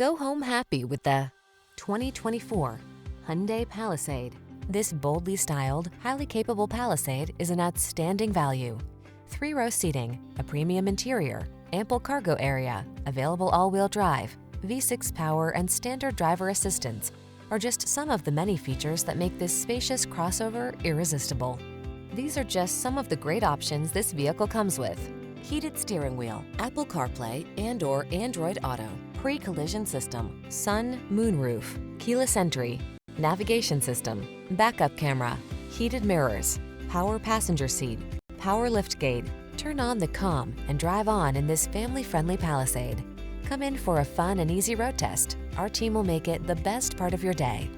Go home happy with the 2024 Hyundai Palisade. This boldly styled, highly capable Palisade is an outstanding value. 3-row seating, a premium interior, ample cargo area, available all-wheel drive, V6 power and standard driver assistance are just some of the many features that make this spacious crossover irresistible. These are just some of the great options this vehicle comes with: heated steering wheel, Apple CarPlay and/or Android Auto, pre-collision system, sun, moonroof, keyless entry, navigation system, backup camera, heated mirrors, power passenger seat, power liftgate. Turn on the calm and drive on in this family-friendly Palisade. Come in for a fun and easy road test. Our team will make it the best part of your day.